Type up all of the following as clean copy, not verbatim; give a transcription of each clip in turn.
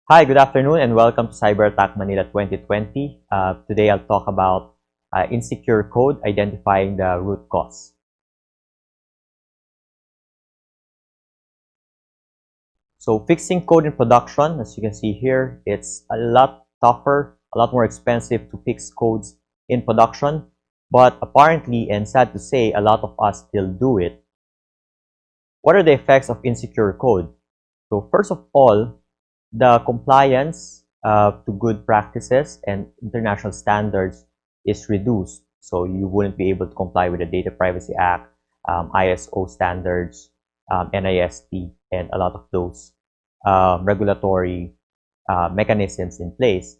Hi, good afternoon, and welcome to Cyber Attack Manila 2020. Today I'll talk about insecure code, identifying the root cause. So fixing code in production, as you can see here, it's a lot tougher, a lot more expensive to fix codes in production. But apparently, and sad to say, a lot of us still do it. What are the effects of insecure code? So first of all, the compliance to good practices and international standards is reduced. So you wouldn't be able to comply with the Data Privacy Act, ISO standards, NIST, and a lot of those regulatory mechanisms in place.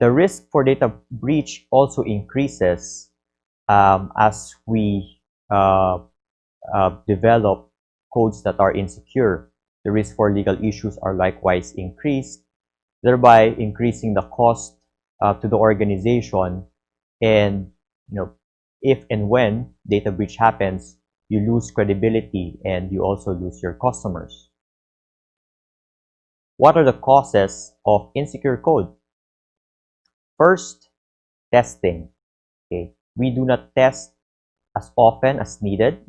The risk for data breach also increases as we develop codes that are insecure. The risk for legal issues are likewise increased, thereby increasing the cost to the organization. And if and when data breach happens, you lose credibility and you also lose your customers. What are the causes of insecure code? First, testing. Okay, we do not test as often as needed.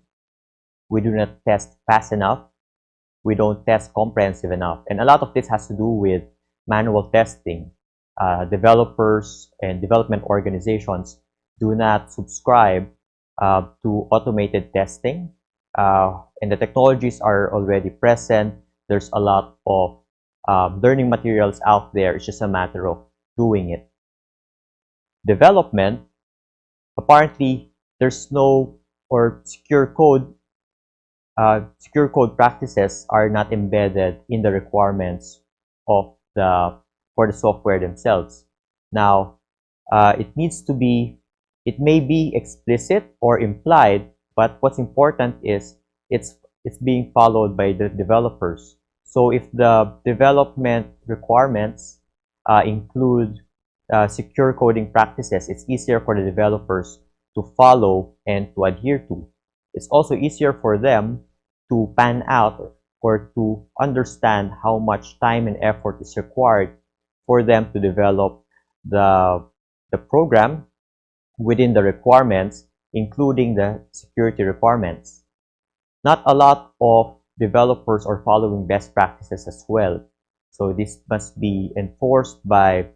We do not test fast enough. We don't test comprehensive enough. And a lot of this has to do with manual testing. Developers and development organizations do not subscribe to automated testing. And the technologies are already present. There's a lot of learning materials out there. It's just a matter of doing it. Development, apparently, there's no or secure code practices are not embedded in the requirements of for the software themselves. Now, it may be explicit or implied, but what's important is it's being followed by the developers. So if the development requirements include secure coding practices, it's easier for the developers to follow and to adhere to. It's also easier for them to pan out or to understand how much time and effort is required for them to develop the program within the requirements, including the security requirements. Not a lot of developers are following best practices as well. So this must be enforced by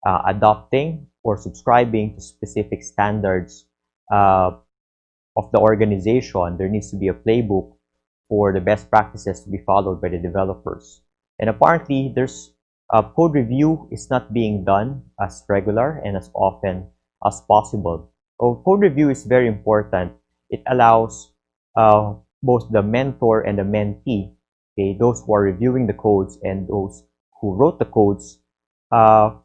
adopting or subscribing to specific standards of the organization. There needs to be a playbook for the best practices to be followed by the developers. And apparently, there's code review is not being done as regular and as often as possible. So code review is very important. It allows both the mentor and the mentee, okay, those who are reviewing the codes and those who wrote the codes, to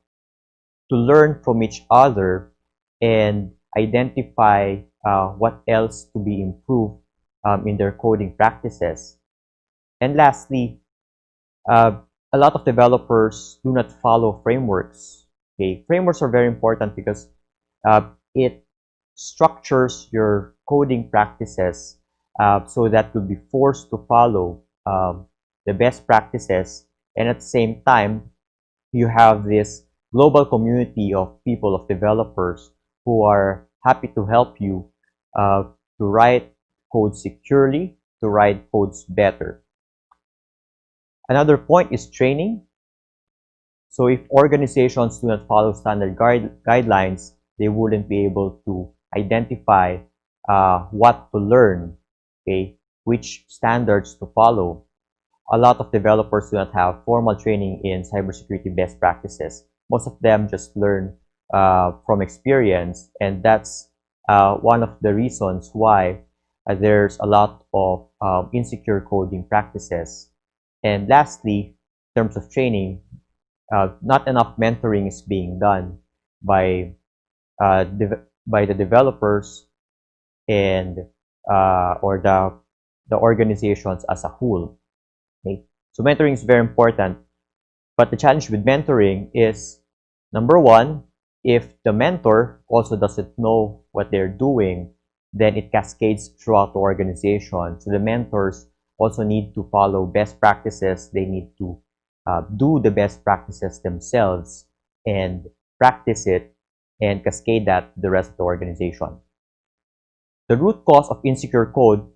learn from each other and identify what else to be improved in their coding practices. And lastly, a lot of developers do not follow frameworks. Okay, frameworks are very important because it structures your coding practices so that you'll be forced to follow the best practices, and at the same time, you have this global community of people, of developers who are happy to help you to write code securely, to write codes better. Another point is training. So if organizations do not follow standard guidelines, they wouldn't be able to identify what to learn, okay, which standards to follow. A lot of developers do not have formal training in cybersecurity best practices. Most of them just learn from experience, and that's one of the reasons why there's a lot of insecure coding practices. And lastly, in terms of training, not enough mentoring is being done by by the developers and or the organizations as a whole. Okay? So mentoring is very important, but the challenge with mentoring is, number one, if the mentor also doesn't know what they're doing, then it cascades throughout the organization. So the mentors also need to follow best practices. They need to do the best practices themselves and practice it and cascade that to the rest of the organization. The root cause of insecure code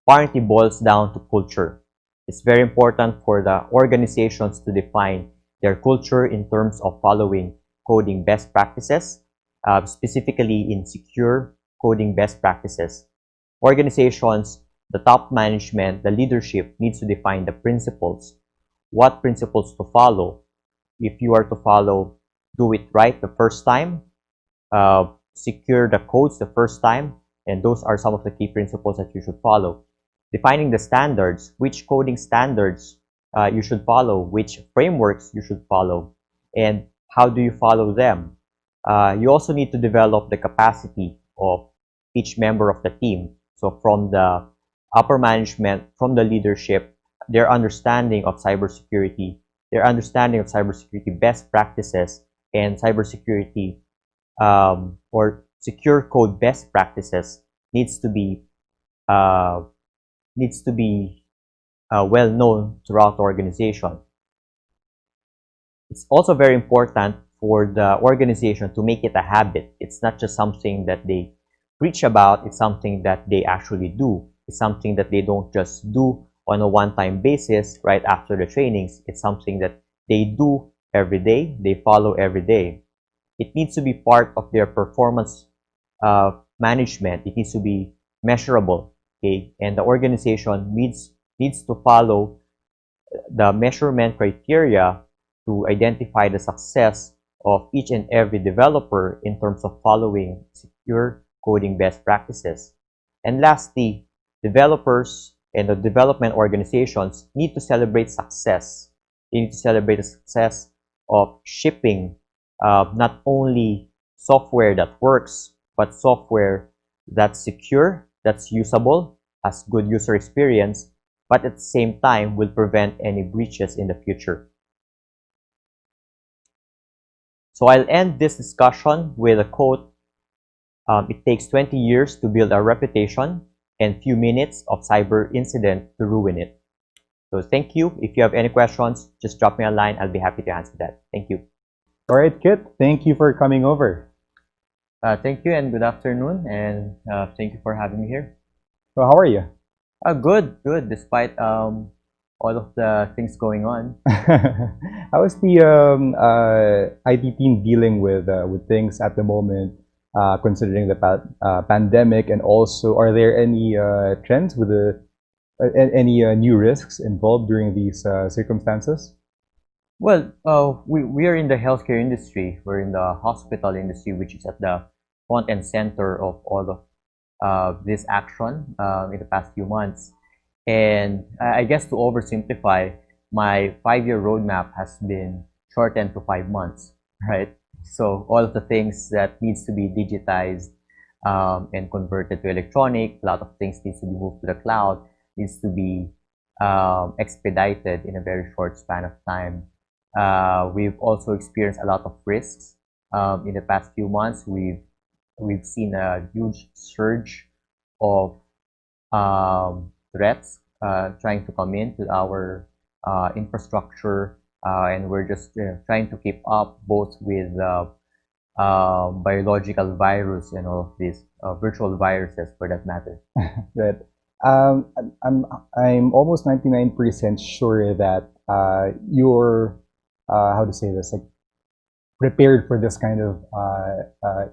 apparently boils down to culture. It's very important for the organizations to define their culture in terms of following coding best practices, specifically in secure coding best practices. Organizations, the top management, the leadership needs to define the principles, what principles to follow. If you are to follow, do it right the first time, secure the codes the first time, and those are some of the key principles that you should follow. Defining the standards, which coding standards you should follow, which frameworks you should follow, and how do you follow them. You also need to develop the capacity of each member of the team. So from the upper management, from the leadership, their understanding of cybersecurity, their understanding of cybersecurity best practices and cybersecurity or secure code best practices needs to be uh, well known throughout the organization. It's also very important for the organization to make it a habit. It's not just something that they preach about, it's something that they actually do. It's something that they don't just do on a one-time basis right after the trainings. It's something that they do every day, they follow every day. It needs to be part of their performance management. It needs to be measurable, okay? And the organization needs to follow the measurement criteria to identify the success of each and every developer in terms of following secure coding best practices. And lastly, developers and the development organizations need to celebrate success. They need to celebrate the success of shipping not only software that works, but software that's secure, that's usable, has good user experience, but at the same time will prevent any breaches in the future. So I'll end this discussion with a quote. It takes 20 years to build a reputation and few minutes of cyber incident to ruin it. So thank you. If you have any questions, just drop me a line. I'll be happy to answer that. Thank you. All right, Kit, thank you for coming over. Thank you and good afternoon, and thank you for having me here. So how are you? Good, despite all of the things going on. How is the IT team dealing with things at the moment, considering the pandemic, and also are there any trends with any new risks involved during these circumstances? Well, we are in the healthcare industry. We're in the hospital industry, which is at the front and center of all of this action in the past few months. And I guess to oversimplify, my 5-year roadmap has been shortened to 5 months, right? So all of the things that needs to be digitized and converted to electronic, a lot of things needs to be moved to the cloud, needs to be expedited in a very short span of time. We've also experienced a lot of risks in the past few months. We've seen a huge surge of threats trying to come into our infrastructure, and we're just trying to keep up both with biological virus and all of these virtual viruses for that matter. Right. I'm almost 99% sure that you're how to say this, like, prepared for this kind of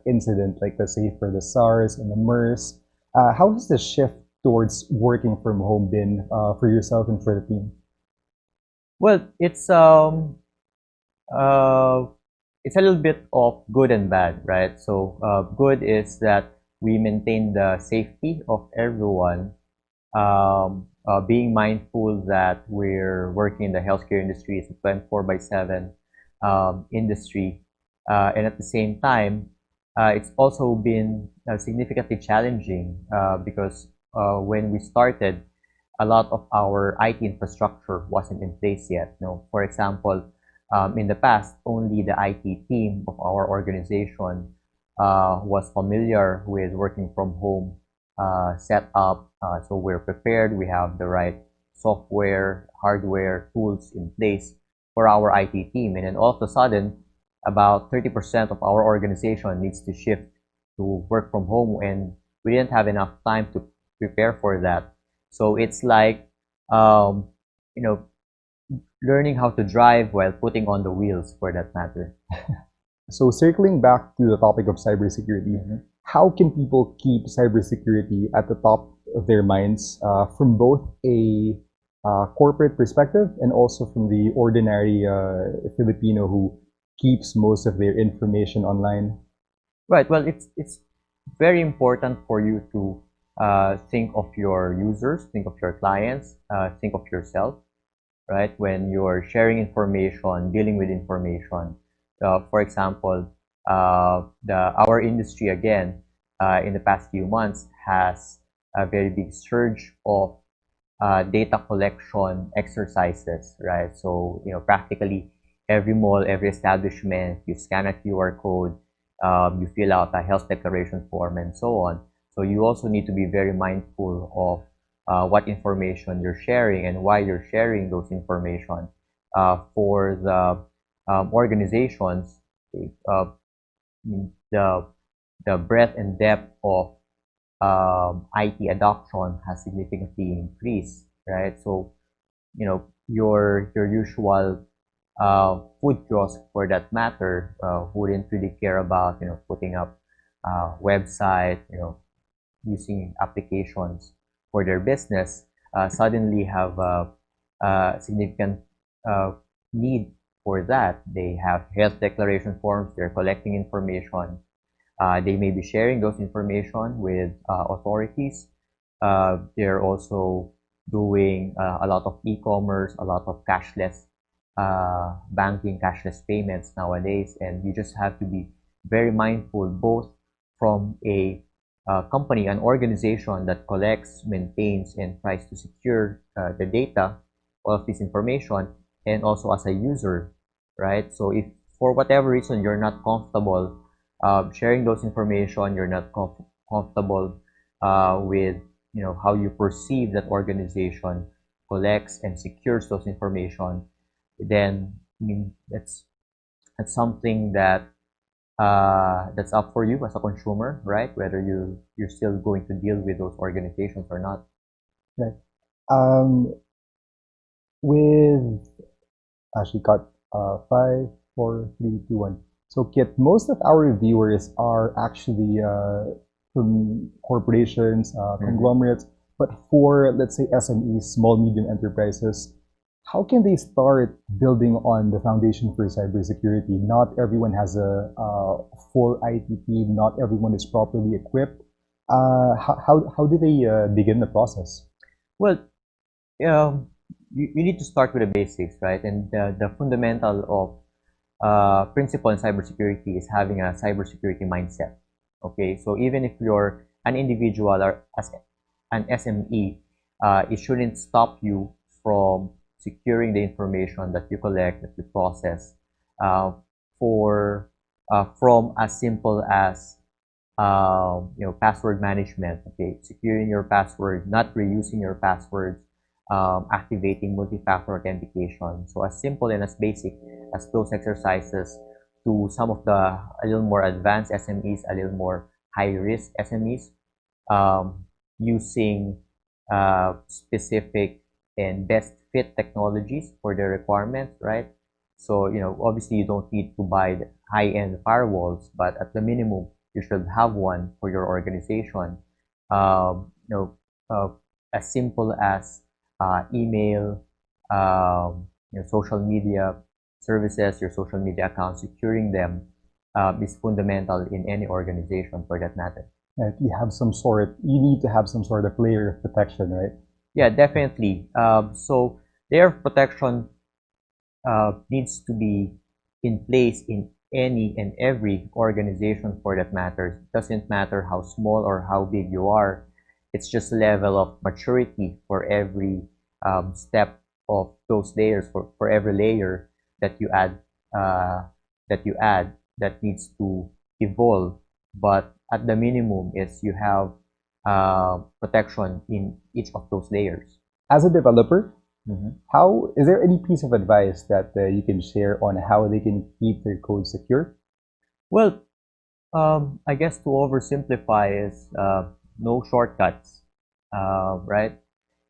incident, like let's say for the SARS and the MERS. How has the shift towards working from home been for yourself and for the team? Well, it's a little bit of good and bad, right? So good is that we maintain the safety of everyone, being mindful that we're working in the healthcare industry. It's a 24 by 7 industry, and at the same time, it's also been significantly challenging because when we started, a lot of our IT infrastructure wasn't in place yet. For example, in the past, only the IT team of our organization was familiar with working from home setup. So we're prepared. We have the right software, hardware, tools in place. for our IT team. And then all of a sudden, about 30% of our organization needs to shift to work from home, and we didn't have enough time to prepare for that. So it's like, um, you know, learning how to drive while putting on the wheels, for that matter. So circling back to the topic of cybersecurity, how can people keep cybersecurity at the top of their minds from both a corporate perspective and also from the ordinary Filipino who keeps most of their information online? Right. Well, it's very important for you to think of your users, think of your clients, think of yourself, right? When you're sharing information, dealing with information. For example, our industry again in the past few months has a very big surge of data collection exercises, right? So, practically every mall, every establishment, you scan a QR code, you fill out a health declaration form, and so on. So you also need to be very mindful of what information you're sharing and why you're sharing those information. For the organizations, uh, the breadth and depth of IT adoption has significantly increased, right? So, your usual food kiosk, for that matter, wouldn't really care about, putting up website, using applications for their business, suddenly have a significant uh, need for that. They have health declaration forms, they're collecting information, they may be sharing those information with authorities. They're also doing a lot of e-commerce, a lot of cashless banking, cashless payments nowadays, and you just have to be very mindful both from a company, an organization that collects, maintains, and tries to secure the data of this information, and also as a user, right? So if for whatever reason you're not comfortable sharing those information, you're not comfortable with how you perceive that organization collects and secures those information, then I mean that's something that's up for you as a consumer, right? Whether you're still going to deal with those organizations or not. Right. Um, with actually got 5, 4, 3, 2, 1. So Kit, most of our viewers are actually from corporations, conglomerates, but for let's say SMEs, small medium enterprises, how can they start building on the foundation for cybersecurity? Not everyone has a full IT team. Not everyone is properly equipped. How do they begin the process? Well, you need to start with the basics, right? And the fundamental of principle in cybersecurity is having a cybersecurity mindset. Okay, so even if you're an individual or as an SME, it shouldn't stop you from securing the information that you collect, that you process, uh, for from as simple as password management. Okay, securing your password, not reusing your passwords, activating multi-factor authentication. So as simple and as basic as those exercises, to some of the a little more advanced SMEs, a little more high-risk SMEs, using specific and best fit technologies for their requirements, right? So, obviously you don't need to buy the high-end firewalls, but at the minimum, you should have one for your organization. Um, you know, uh, as simple as email, social media services, your social media accounts, securing them is fundamental in any organization, for that matter. You need to have some sort of layer of protection, right? Yeah, definitely. So layer of protection needs to be in place in any and every organization, for that matter. It doesn't matter how small or how big you are. It's just a level of maturity for every step of those layers, for every layer that you add, uh, that needs to evolve. But at the minimum is you have protection in each of those layers. As a developer, How is there any piece of advice that you can share on how they can keep their code secure? Well, I guess to oversimplify is no shortcuts, right?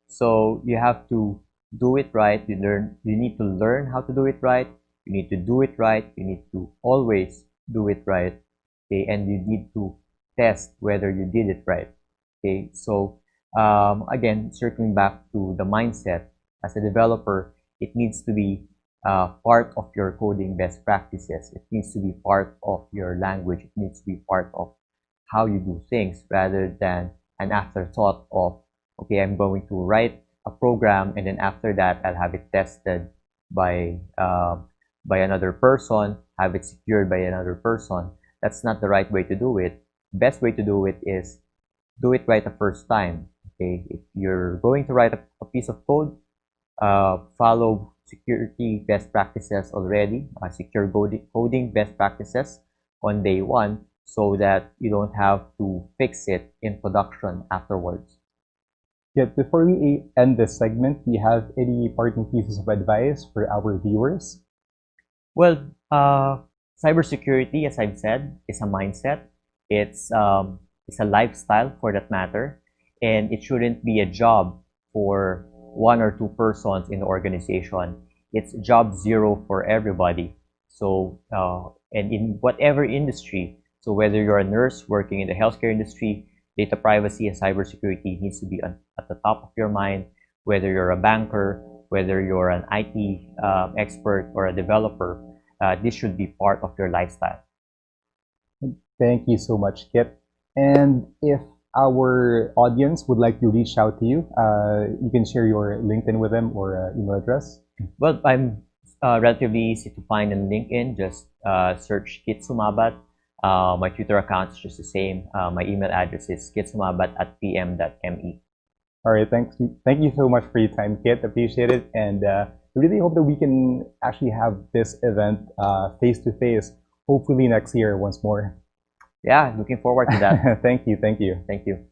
So you have to do it right. You need to learn how to do it right. You need to do it right. You need to always do it right. Okay, and you need to test whether you did it right. Okay, so again, circling back to the mindset as a developer, it needs to be part of your coding best practices. It needs to be part of your language. It needs to be part of how you do things rather than an afterthought of, okay, I'm going to write a program and then after that I'll have it tested by another person, have it secured by another person. That's not the right way to do it. Best way to do it is do it right the first time. Okay, if you're going to write a piece of code, follow security best practices already, secure coding best practices on day one so that you don't have to fix it in production afterwards. Yet before we end this segment, do you have any parting pieces of advice for our viewers? Well, cybersecurity, as I've said, is a mindset. It's a lifestyle for that matter, and it shouldn't be a job for one or two persons in the organization. It's job zero for everybody. So, and in whatever industry, so whether you're a nurse working in the healthcare industry, data privacy and cybersecurity needs to be at the top of your mind. Whether you're a banker, whether you're an IT expert or a developer, this should be part of your lifestyle. Thank you so much, Kit. And if our audience would like to reach out to you, you can share your LinkedIn with them or email address. Well, I'm relatively easy to find on LinkedIn. Just search Kit Sumabat. My Twitter account is just the same. My email address is kitsumabat@pm.me. All right, thanks. Thank you so much for your time, Kit. Appreciate it, and I really hope that we can actually have this event face to face, hopefully next year once more. Yeah, looking forward to that. Thank you. Thank you. Thank you.